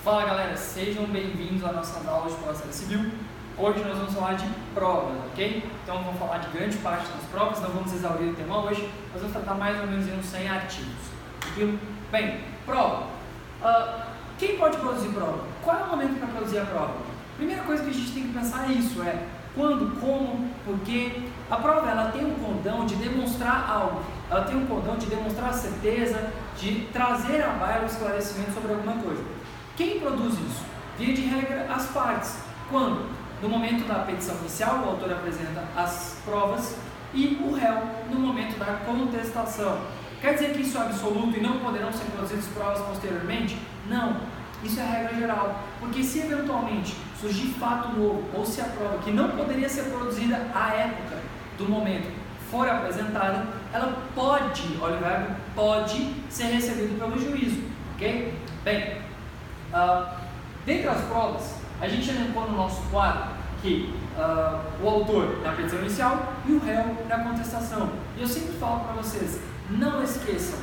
Fala galera, sejam bem-vindos às nossas aulas de processo civil. Hoje nós vamos falar de provas, ok? Então vamos falar de grande parte das provas, não vamos exaurir o tema hoje, nós vamos tratar mais ou menos de uns 100 artigos. Tranquilo? Bem, prova. Quem pode produzir prova? Qual é o momento para produzir a prova? Primeira coisa que a gente tem que pensar é isso, quando, como, por quê. A prova ela tem um condão de demonstrar algo, ela tem um condão de demonstrar a certeza, de trazer à baila o esclarecimento sobre alguma coisa. Quem produz isso? Via de regra, as partes. Quando? No momento da petição inicial, o autor apresenta as provas e o réu no momento da contestação. Quer dizer que isso é absoluto e não poderão ser produzidas provas posteriormente? Não, isso é a regra geral, porque se eventualmente surgir fato novo ou se a prova que não poderia ser produzida à época do momento for apresentada, ela pode, olha o verbo, pode ser recebida pelo juízo, ok? Bem, dentre as provas, a gente elencou no nosso quadro que o autor na petição inicial e o réu na contestação. E eu sempre falo para vocês, não esqueçam,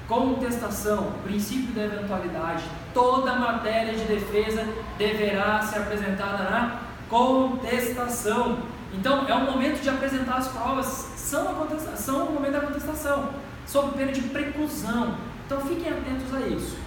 contestação, princípio da eventualidade, toda matéria de defesa deverá ser apresentada na contestação. Então, é o momento de apresentar as provas, são o momento da contestação, sob pena de preclusão. Então, fiquem atentos a isso.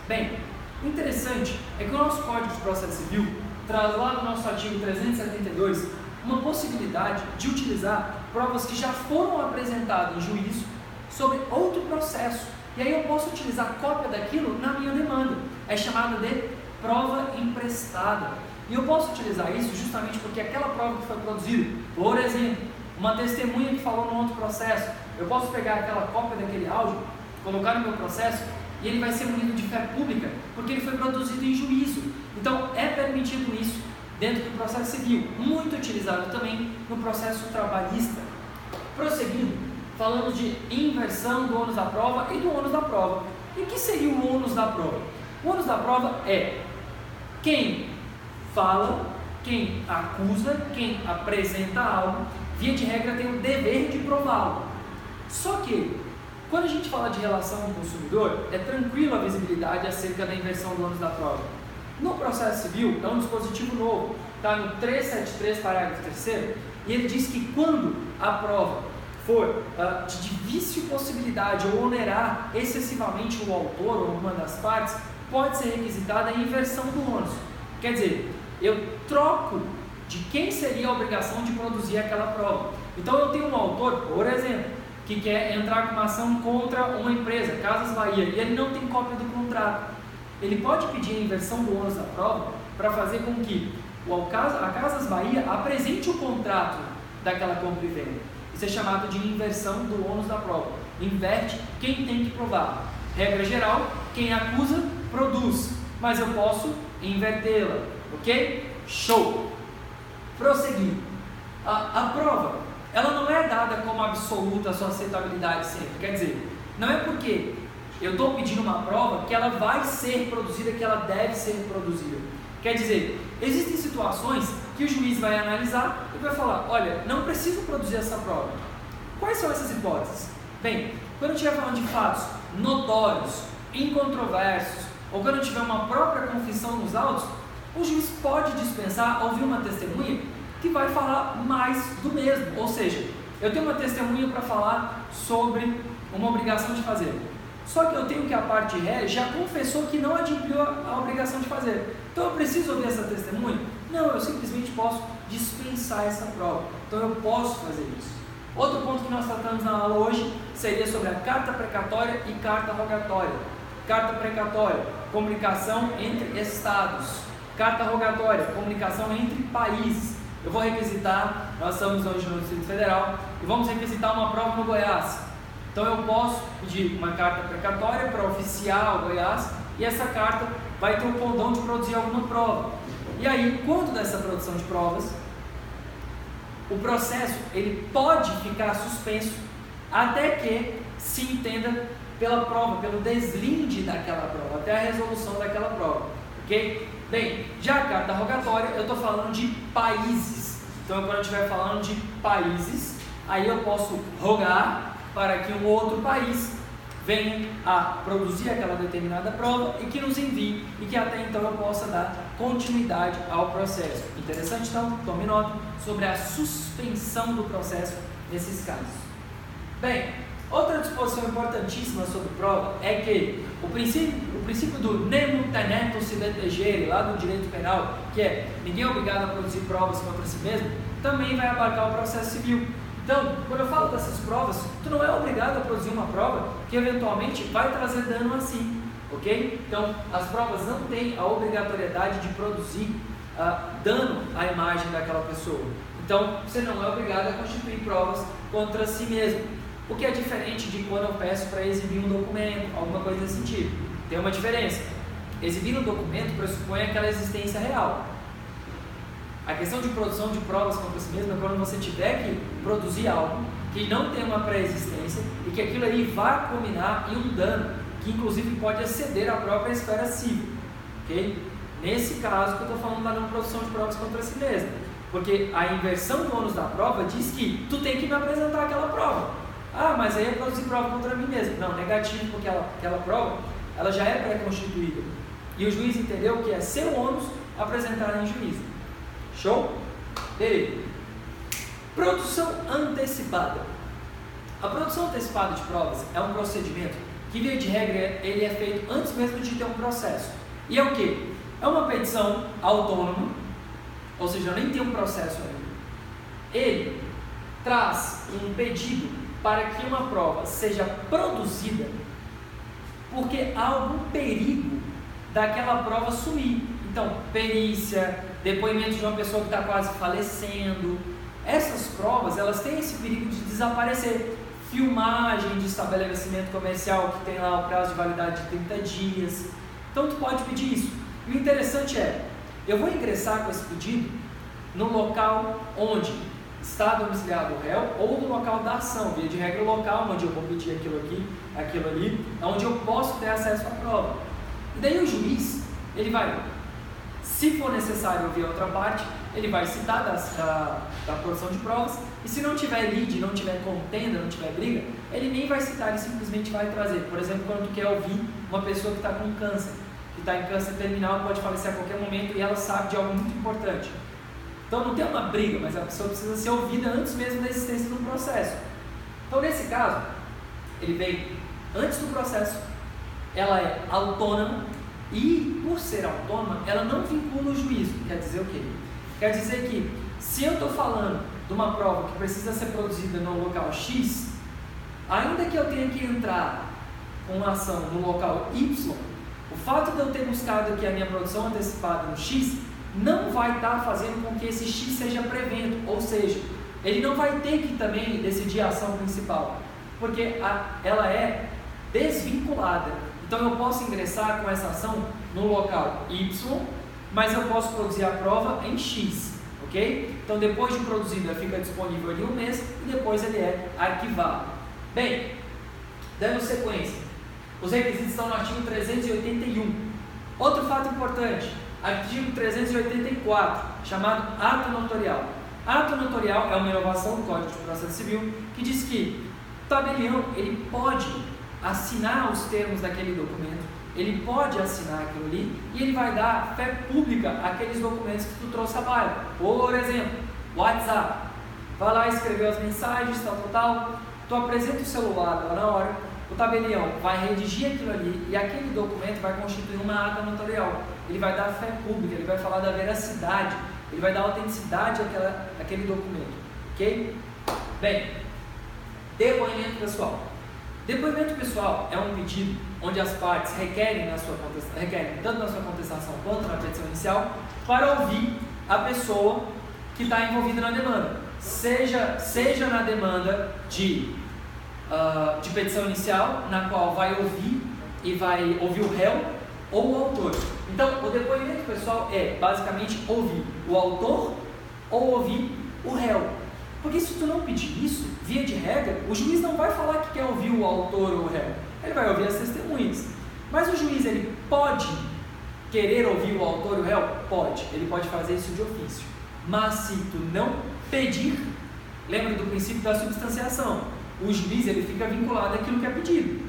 Bem, o interessante é que o nosso Código de Processo Civil traz lá no nosso artigo 372 uma possibilidade de utilizar provas que já foram apresentadas em juízo sobre outro processo. E aí eu posso utilizar cópia daquilo na minha demanda. É chamada de prova emprestada. E eu posso utilizar isso justamente porque aquela prova que foi produzida, por exemplo, uma testemunha que falou no outro processo, eu posso pegar aquela cópia daquele áudio, colocar no meu processo e ele vai ser munido de fé pública porque ele foi produzido em juízo. Então é permitido isso dentro do processo civil, muito utilizado também no processo trabalhista. Prosseguindo, falamos de inversão do ônus da prova e do ônus da prova. E o que seria o ônus da prova? O ônus da prova é quem fala, quem acusa, quem apresenta algo, via de regra tem o dever de prová-lo. Só que, quando a gente fala de relação com o consumidor, é tranquilo a visibilidade acerca da inversão do ônus da prova. No processo civil, é um dispositivo novo, está no 373, parágrafo 3º, e ele diz que quando a prova for de difícil possibilidade ou onerar excessivamente o autor ou uma das partes, pode ser requisitada a inversão do ônus. Quer dizer, eu troco de quem seria a obrigação de produzir aquela prova. Então eu tenho um autor, por exemplo, que quer entrar com uma ação contra uma empresa, Casas Bahia, e ele não tem cópia do contrato. Ele pode pedir a inversão do ônus da prova para fazer com que a Casas Bahia apresente o contrato daquela compra e venda. Isso é chamado de inversão do ônus da prova. Inverte quem tem que provar. Regra geral, quem acusa, produz. Mas eu posso invertê-la. Ok? Show! Prosseguindo. A prova, ela não é dada como absoluta a sua aceitabilidade sempre. Quer dizer, não é porque eu estou pedindo uma prova que ela vai ser produzida, que ela deve ser produzida. Quer dizer, existem situações que o juiz vai analisar e vai falar, olha, não preciso produzir essa prova. Quais são essas hipóteses? Bem, quando eu estiver falando de fatos notórios, incontroversos, ou quando eu tiver uma própria confissão nos autos, o juiz pode dispensar ouvir uma testemunha que vai falar mais do mesmo. Ou seja, eu tenho uma testemunha para falar sobre uma obrigação de fazer. Só que eu tenho que a parte ré já confessou que não adimpliu a obrigação de fazer. Então eu preciso ouvir essa testemunha? Não, eu simplesmente posso dispensar essa prova. Então eu posso fazer isso. Outro ponto que nós tratamos na aula hoje seria sobre a carta precatória e carta rogatória. Carta precatória, comunicação entre estados. Carta rogatória, comunicação entre países. Eu vou requisitar, nós estamos hoje no Distrito Federal, e vamos requisitar uma prova no Goiás. Então eu posso pedir uma carta precatória para oficiar o Goiás e essa carta vai ter o condão de produzir alguma prova. E aí, quando dessa produção de provas, o processo ele pode ficar suspenso até que se entenda pela prova, pelo deslinde daquela prova, até a resolução daquela prova. Ok? Bem, já a carta rogatória, eu estou falando de países. Então, quando eu estiver falando de países, aí eu posso rogar para que um outro país venha a produzir aquela determinada prova e que nos envie e que até então eu possa dar continuidade ao processo. Interessante? Então, tome nota sobre a suspensão do processo nesses casos. Bem, outra disposição importantíssima sobre prova é que o princípio do nemo tenetur si detegere, lá do direito penal, que é ninguém é obrigado a produzir provas contra si mesmo, também vai abarcar o processo civil. Então, quando eu falo dessas provas, tu não é obrigado a produzir uma prova que eventualmente vai trazer dano a si, ok? Então, as provas não têm a obrigatoriedade de produzir dano à imagem daquela pessoa. Então, você não é obrigado a constituir provas contra si mesmo, o que é diferente de quando eu peço para exibir um documento, alguma coisa desse sentido. Tem uma diferença. Exibir um documento pressupõe aquela existência real. A questão de produção de provas contra si mesmo é quando você tiver que produzir algo que não tem uma pré-existência e que aquilo aí vai culminar em um dano que inclusive pode exceder a própria esfera civil, ok? Nesse caso que eu estou falando da não produção de provas contra si mesmo, porque a inversão do ônus da prova diz que tu tem que me apresentar aquela prova. Ah, mas aí é produzir prova contra mim mesmo. Não, negativo, porque aquela prova ela já é pré-constituída e o juiz entendeu que é seu ônus apresentar em juízo. Show? Beleza. Produção antecipada. A produção antecipada de provas é um procedimento que, via de regra, ele é feito antes mesmo de ter um processo. E é o quê? É uma petição autônoma, ou seja, eu nem tenho um processo ainda. Ele traz um pedido para que uma prova seja produzida porque há algum perigo daquela prova sumir. Então, perícia, depoimento de uma pessoa que está quase falecendo, essas provas elas têm esse perigo de desaparecer. Filmagem de estabelecimento comercial que tem lá o prazo de validade de 30 dias. Então, tu pode pedir isso. E o interessante é, eu vou ingressar com esse pedido no local onde está domiciliado o réu ou no local da ação, via de regra o local onde eu vou pedir aquilo aqui, aquilo ali, onde eu posso ter acesso à prova. E daí o juiz, ele vai, se for necessário ouvir a outra parte, ele vai citar da produção de provas, e se não tiver lide, não tiver contenda, não tiver briga, ele nem vai citar, ele simplesmente vai trazer. Por exemplo, quando tu quer ouvir uma pessoa que está com câncer, que está em câncer terminal, pode falecer a qualquer momento e ela sabe de algo muito importante. Então não tem uma briga, mas a pessoa precisa ser ouvida antes mesmo da existência do processo. Então nesse caso, ele vem antes do processo, ela é autônoma e por ser autônoma, ela não vincula o juízo. Quer dizer o quê? Quer dizer que se eu estou falando de uma prova que precisa ser produzida no local X, ainda que eu tenha que entrar com uma ação no local Y, o fato de eu ter buscado aqui a minha produção antecipada no X, não vai estar fazendo com que esse X seja prevento, ou seja, ele não vai ter que também decidir a ação principal, porque ela é desvinculada. Então eu posso ingressar com essa ação no local Y, mas eu posso produzir a prova em X, ok? Então depois de produzido ela fica disponível ali um mês e depois ele é arquivado. Bem, dando sequência, os requisitos estão no artigo 381. Outro fato importante, artigo 384, chamado ato notorial. Ato notorial é uma inovação do Código de Processo Civil que diz que o tabelião ele pode assinar os termos daquele documento, ele pode assinar aquilo ali e ele vai dar fé pública àqueles documentos que tu trouxe à baila. Por exemplo, WhatsApp, vai lá escrever as mensagens, tal, tu apresenta o celular lá na hora, o tabelião vai redigir aquilo ali e aquele documento vai constituir uma ata notarial. Ele vai dar fé pública, ele vai falar da veracidade, ele vai dar autenticidade àquele documento, ok? Bem, depoimento pessoal. Depoimento pessoal é um pedido onde as partes requerem tanto na sua contestação quanto na petição inicial para ouvir a pessoa que está envolvida na demanda, seja na demanda de petição inicial, na qual vai ouvir e vai ouvir o réu ou o autor. Então, o depoimento pessoal é basicamente ouvir o autor ou ouvir o réu. Porque se tu não pedir isso, via de regra, o juiz não vai falar que quer ouvir o autor ou o réu. Ele vai ouvir as testemunhas. Mas o juiz, ele pode querer ouvir o autor ou o réu? Pode. Ele pode fazer isso de ofício. Mas se tu não pedir, lembra do princípio da substanciação. O juiz, ele fica vinculado àquilo que é pedido.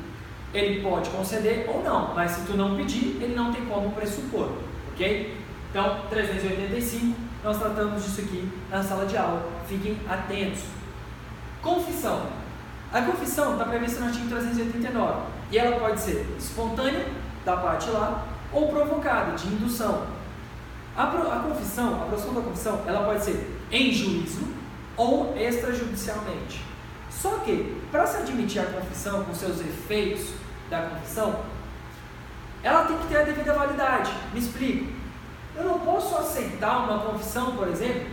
ele pode conceder ou não, mas se tu não pedir, ele não tem como pressupor, ok? Então, 385, nós tratamos disso aqui na sala de aula, fiquem atentos. Confissão. A confissão está prevista no artigo 389, e ela pode ser espontânea, da parte lá, ou provocada, de indução. A confissão, a produção da confissão, ela pode ser em juízo ou extrajudicialmente. Só que, para se admitir a confissão com seus efeitos da confissão, ela tem que ter a devida validade. Me explico. Eu não posso aceitar uma confissão, por exemplo,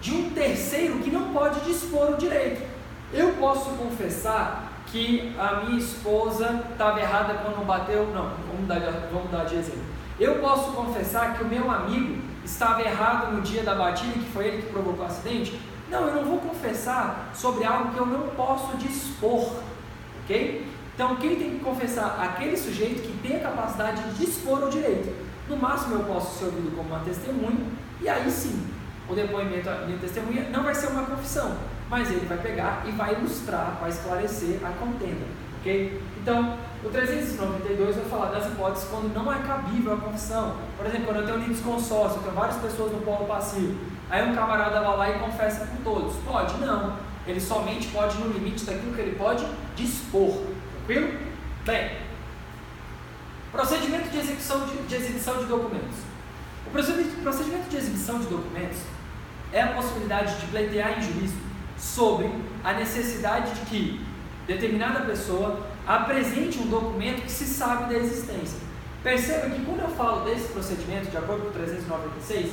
de um terceiro que não pode dispor o direito. Eu posso confessar que a minha esposa estava errada quando bateu. Não, vamos mudar de exemplo. Eu posso confessar que o meu amigo estava errado no dia da batida, que foi ele que provocou o acidente. Não, eu não vou confessar sobre algo que eu não posso dispor, ok? Então, quem tem que confessar? Aquele sujeito que tem a capacidade de dispor o direito. No máximo, eu posso ser ouvido como uma testemunha, e aí sim, o depoimento da minha testemunha não vai ser uma confissão, mas ele vai pegar e vai ilustrar, vai esclarecer a contenda, ok? Então, o 392 vai falar das hipóteses quando não é cabível a confissão. Por exemplo, quando eu tenho litisconsórcio, eu tenho várias pessoas no polo passivo, aí um camarada vai lá e confessa com todos. Pode? Não. Ele somente pode no limite daquilo que ele pode dispor, tranquilo? Bem, procedimento de exibição de documentos. O procedimento de exibição de documentos é a possibilidade de pleitear em juízo sobre a necessidade de que determinada pessoa apresente um documento que se sabe da existência. Perceba que quando eu falo desse procedimento, de acordo com o 396,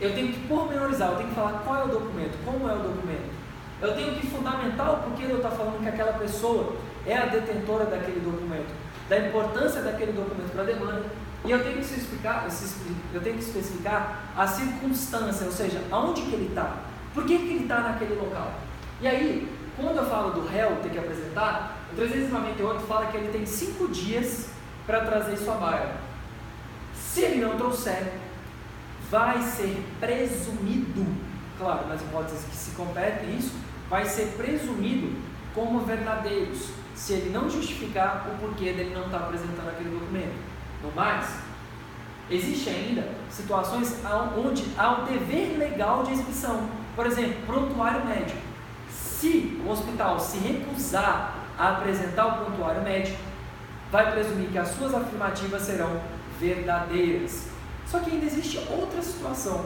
eu tenho que pormenorizar, eu tenho que falar qual é o documento, como é o documento. Eu tenho que fundamentar o porquê eu estou falando que aquela pessoa é a detentora daquele documento, da importância daquele documento para a demanda, e eu tenho que especificar a circunstância, ou seja, aonde que ele está, por que ele está naquele local. E aí, quando eu falo do réu ter que apresentar, o 398 fala que ele tem 5 dias para trazer sua baia. Se ele não trouxer, vai ser presumido, claro, nas hipóteses que se competem isso, vai ser presumido como verdadeiros, se ele não justificar o porquê dele não estar apresentando aquele documento. No mais, existe ainda situações onde há o dever legal de exibição. Por exemplo, prontuário médico. Se o hospital se recusar a apresentar o prontuário médico, vai presumir que as suas afirmativas serão verdadeiras. Só que ainda existe outra situação.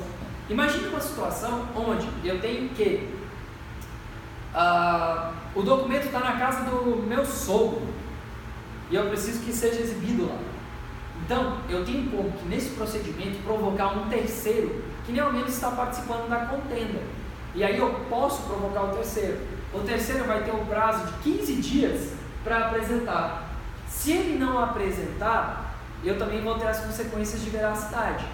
Imagine uma situação onde eu tenho que o documento está na casa do meu sogro e eu preciso que seja exibido lá. Então, eu tenho como que nesse procedimento provocar um terceiro que nem ao menos está participando da contenda. E aí eu posso provocar o terceiro. O terceiro vai ter um prazo de 15 dias para apresentar. Se ele não apresentar, eu também vou ter as consequências de veracidade.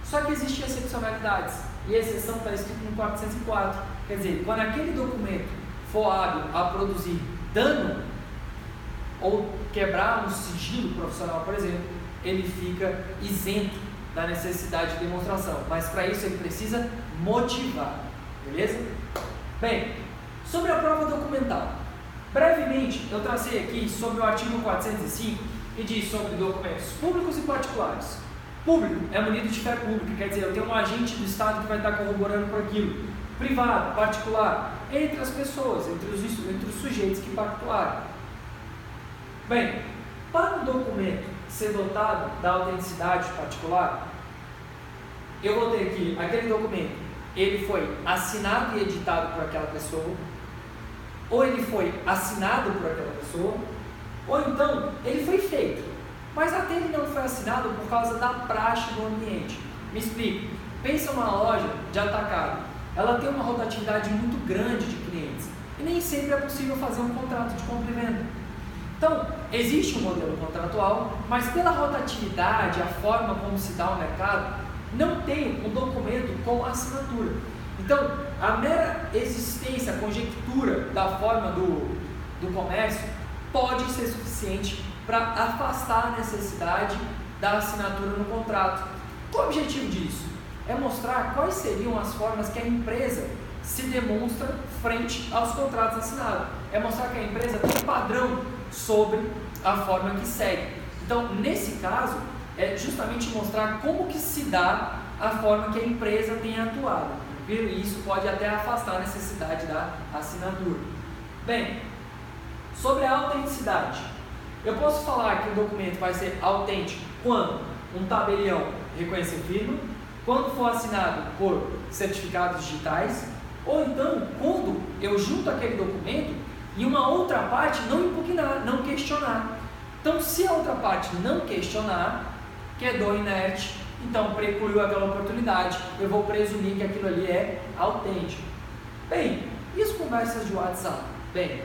Só que existem excepcionalidades, e a exceção está escrita no 404. Quer dizer, quando aquele documento for hábil a produzir dano ou quebrar um sigilo profissional, por exemplo, ele fica isento da necessidade de demonstração. Mas para isso ele precisa motivar. Beleza? Bem, sobre a prova documental. Brevemente, eu tracei aqui sobre o artigo 405, que diz sobre documentos públicos e particulares. Público é munido de fé pública, quer dizer, eu tenho um agente do Estado que vai estar corroborando por aquilo. Privado, particular, entre as pessoas, entre os sujeitos que pactuaram. Bem, para o documento ser dotado da autenticidade particular, eu vou ter aqui aquele documento, ele foi assinado e editado por aquela pessoa, ou ele foi assinado por aquela pessoa, ou então ele foi feito, mas até ele não foi assinado por causa da praxe do ambiente. Me explico. Pensa uma loja de atacado, ela tem uma rotatividade muito grande de clientes, e nem sempre é possível fazer um contrato de compra e venda. Então, existe um modelo contratual, mas pela rotatividade, a forma como se dá o mercado, não tem um documento com assinatura. Então, a mera existência, a conjectura da forma do comércio pode ser suficiente para afastar a necessidade da assinatura no contrato. Qual o objetivo disso? É mostrar quais seriam as formas que a empresa se demonstra frente aos contratos assinados. É mostrar que a empresa tem um padrão sobre a forma que segue. Então, nesse caso, é justamente mostrar como que se dá a forma que a empresa tem atuado. E isso pode até afastar a necessidade da assinatura. Bem, sobre a autenticidade, eu posso falar que o documento vai ser autêntico quando um tabelião reconhecer firma, quando for assinado por certificados digitais, ou então quando eu junto aquele documento e uma outra parte não impugnar, não questionar. Então, se a outra parte não questionar, quedou inerte, então precluiu aquela oportunidade, eu vou presumir que aquilo ali é autêntico. Bem, e as conversas de WhatsApp? Bem,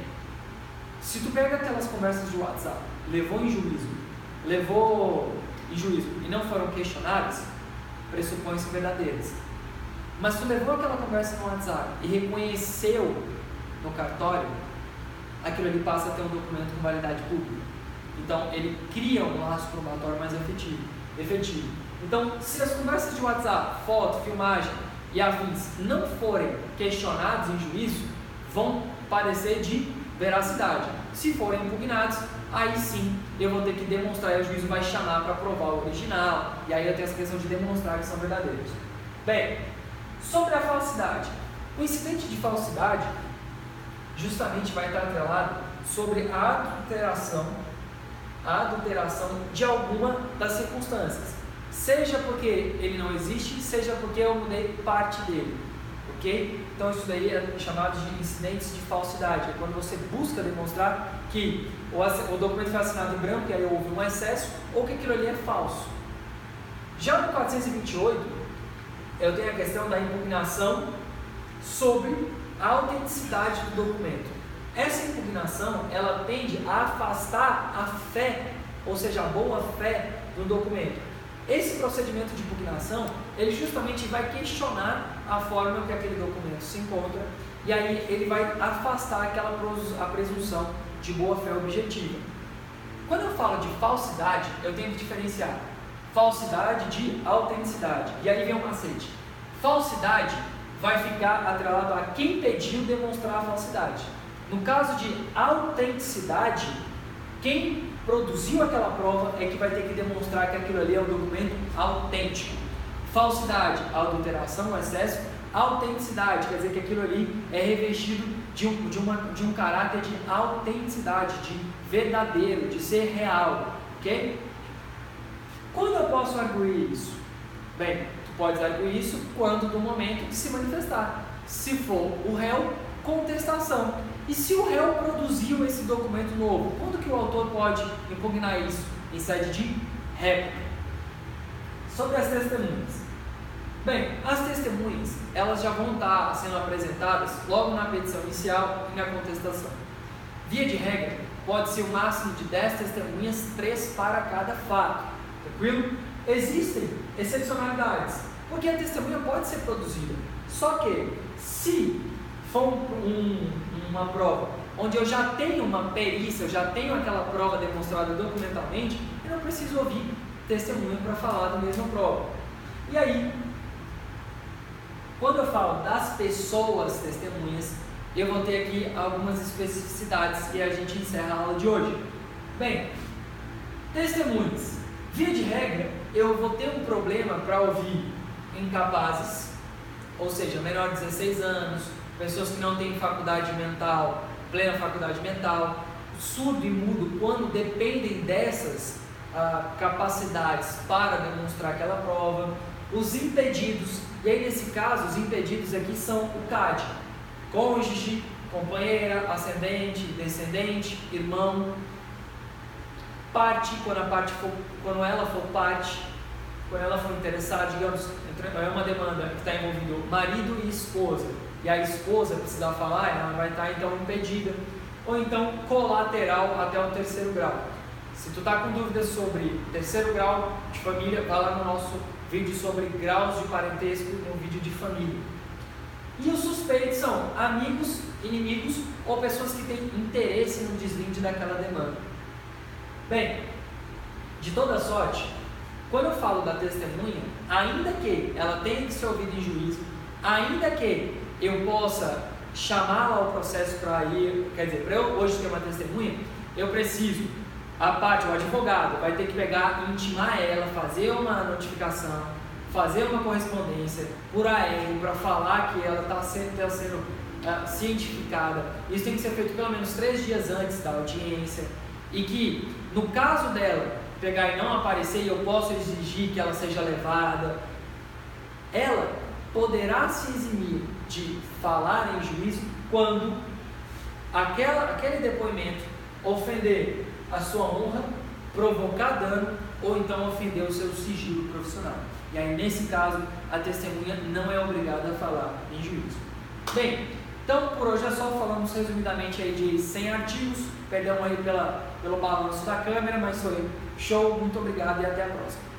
se tu pega aquelas conversas de WhatsApp, levou em juízo e não foram questionadas, pressupõe-se verdadeiras. Mas tu levou aquela conversa no WhatsApp e reconheceu no cartório, aquilo ali passa a ter um documento com validade pública. Então, ele cria um laço probatório mais efetivo. Então, se as conversas de WhatsApp, foto, filmagem e afins não forem questionados em juízo, vão parecer de veracidade. Se forem impugnados, aí sim eu vou ter que demonstrar, e o juízo vai chamar para provar o original, e aí eu tenho essa questão de demonstrar que são verdadeiros. Bem, sobre a falsidade. O incidente de falsidade justamente vai estar atrelado sobre a adulteração de alguma das circunstâncias, seja porque ele não existe, seja porque eu mudei parte dele, ok? Então isso daí é chamado de incidentes de falsidade, é quando você busca demonstrar que o documento foi assinado em branco e aí houve um excesso, ou que aquilo ali é falso. Já no 428, eu tenho a questão da impugnação sobre a autenticidade do documento. Essa impugnação, ela tende a afastar a fé, ou seja, a boa fé do documento. Esse procedimento de impugnação, ele justamente vai questionar a forma que aquele documento se encontra, e aí ele vai afastar a presunção de boa fé objetiva. Quando eu falo de falsidade, eu tenho que diferenciar falsidade de autenticidade. E aí vem um macete. Falsidade vai ficar atrelado a quem pediu demonstrar a falsidade. No caso de autenticidade, quem produziu aquela prova é que vai ter que demonstrar que aquilo ali é um documento autêntico. Falsidade, adulteração, excesso. Autenticidade, quer dizer que aquilo ali é revestido de um caráter de autenticidade, de verdadeiro, de ser real, ok? Quando eu posso arguir isso? Bem, tu podes arguir isso quando do momento que se manifestar. Se for o réu, contestação. E se o réu produziu esse documento novo, quando que o autor pode impugnar isso? Em sede de réplica. Sobre as testemunhas. Bem, as testemunhas, elas já vão estar sendo apresentadas logo na petição inicial e na contestação. Via de regra, pode ser o máximo de 10 testemunhas, 3 para cada fato. Tranquilo? Existem excepcionalidades, porque a testemunha pode ser produzida. Só que, se for uma prova onde eu já tenho uma perícia, eu já tenho aquela prova demonstrada documentalmente, eu não preciso ouvir testemunha para falar da mesma prova. E aí, quando eu falo das pessoas testemunhas, eu vou ter aqui algumas especificidades e a gente encerra a aula de hoje. Bem, testemunhas. Via de regra, eu vou ter um problema para ouvir incapazes, ou seja, menor de 16 anos, pessoas que não têm faculdade mental, plena faculdade mental, surdo e mudo, quando dependem dessas capacidades para demonstrar aquela prova, os impedidos, e aí nesse caso, os impedidos aqui são o CAD, cônjuge, companheira, ascendente, descendente, irmão, parte, quando ela for parte, quando ela for interessada, digamos, é uma demanda que está envolvendo marido e esposa, e a esposa precisar falar, ela vai estar então impedida, ou então colateral até o 3º grau. Se tu está com dúvidas sobre 3º grau de família, vai lá no nosso vídeo sobre graus de parentesco, um vídeo de família. E os suspeitos são amigos, inimigos ou pessoas que têm interesse no deslinde daquela demanda. Bem, de toda sorte, quando eu falo da testemunha, ainda que ela tenha que ser ouvida em juízo, ainda que eu possa chamá-la ao processo para ir, quer dizer, para eu hoje ter uma testemunha, eu preciso, a parte, o advogado vai ter que pegar e intimar ela, fazer uma notificação, fazer uma correspondência por AR para falar que ela está sendo cientificada. Isso tem que ser feito pelo menos 3 dias antes da audiência, e que no caso dela pegar e não aparecer, eu posso exigir que ela seja levada, ela poderá se eximir de falar em juízo quando aquele depoimento ofender a sua honra, provocar dano ou então ofender o seu sigilo profissional. E aí, nesse caso, a testemunha não é obrigada a falar em juízo. Bem, então por hoje é só. Falamos resumidamente aí de 100 artigos, perdão aí pelo balanço da câmera, mas foi show, muito obrigado e até a próxima.